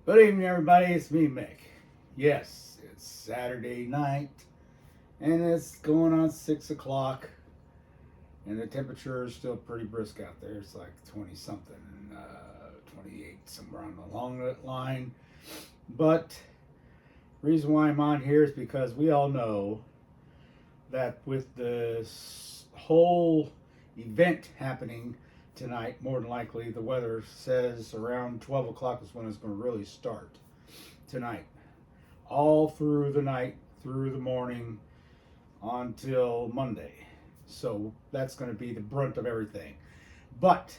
Good evening, everybody. It's me, Mick. Yes, it's Saturday night, and it's going on 6 o'clock, and the temperature is still pretty brisk out there. It's like 20 something, 28, somewhere along that line. But reason why I'm on here is because we all know that with this whole event happening tonight, more than likely, the weather says around 12 o'clock is when it's going to really start tonight. All through the night, through the morning, until Monday. So that's going to be the brunt of everything. But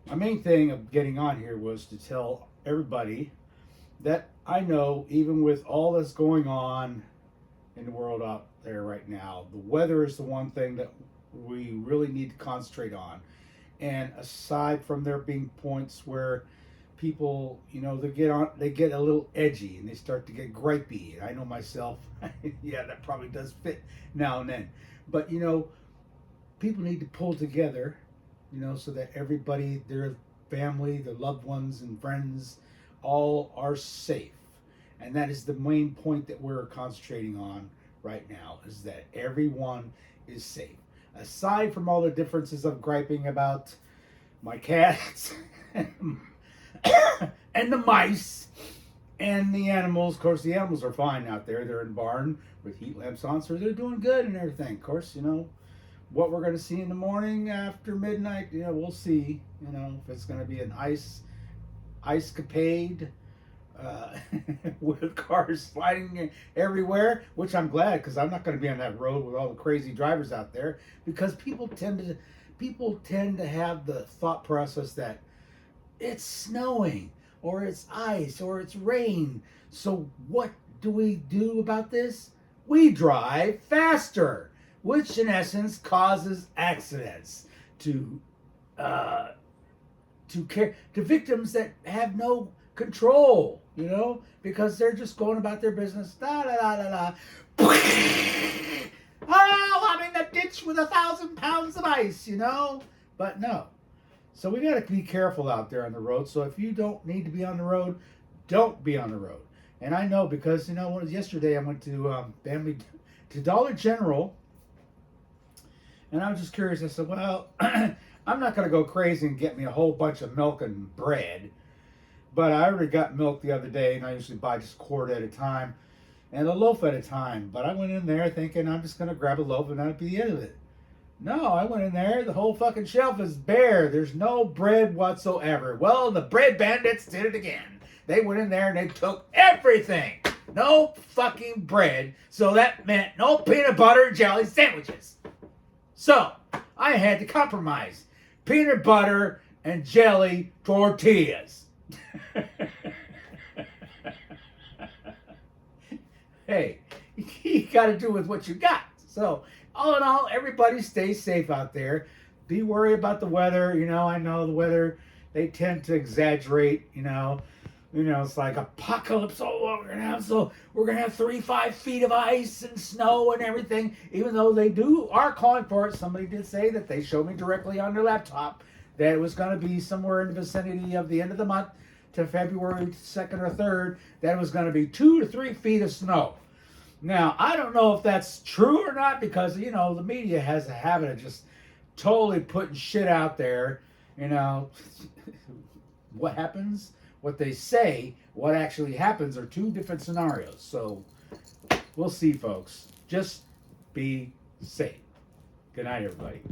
my main thing of getting on here was to tell everybody that I know, even with all that's going on in the world out there right now, the weather is the one thing that we really need to concentrate on. And aside from there being points where people, they get a little edgy and they start to get gripey. And I know myself, yeah, that probably does fit now and then. But people need to pull together, so that everybody, their family, their loved ones and friends, all are safe. And that is the main point that we're concentrating on right now, is that everyone is safe. Aside from all the differences of griping about my cats and the mice and the animals. Of course, the animals are fine out there. They're in the barn with heat lamps on, so they're doing good and everything. Of course, what we're going to see in the morning after midnight, we'll see. If it's going to be an ice capade. With cars sliding everywhere, which I'm glad, because I'm not going to be on that road with all the crazy drivers out there, because people tend to have the thought process that it's snowing or it's ice or it's rain. So what do we do about this? We drive faster, which in essence causes accidents to victims that have no control, because they're just going about their business. Da da da da da. Oh, I'm in the ditch with 1,000 pounds of ice, But no. So we got to be careful out there on the road. So if you don't need to be on the road, don't be on the road. And I know, because yesterday I went to Dollar General, and I was just curious. I said, well, I'm not going to go crazy and get me a whole bunch of milk and bread. But I already got milk the other day, and I usually buy just a quart at a time and a loaf at a time. But I went in there thinking I'm just going to grab a loaf and that'll be the end of it. No, I went in there, the whole fucking shelf is bare. There's no bread whatsoever. Well, the bread bandits did it again. They went in there and they took everything. No fucking bread. So that meant no peanut butter and jelly sandwiches. So I had to compromise. Peanut butter and jelly tortillas. Hey, you got to do with what you got. So, all in all, everybody stay safe out there. Be worried about the weather. I know the weather, they tend to exaggerate. It's like apocalypse. Oh, we're gonna have 3-5 feet of ice and snow and everything. Even though they are calling for it. Somebody did say that they showed me directly on their laptop that it was going to be somewhere in the vicinity of the end of the month to February 2nd or 3rd, that it was going to be 2 to 3 feet of snow. Now, I don't know if that's true or not, because, the media has a habit of just totally putting shit out there. What happens, what they say, what actually happens are two different scenarios. So, we'll see, folks. Just be safe. Good night, everybody.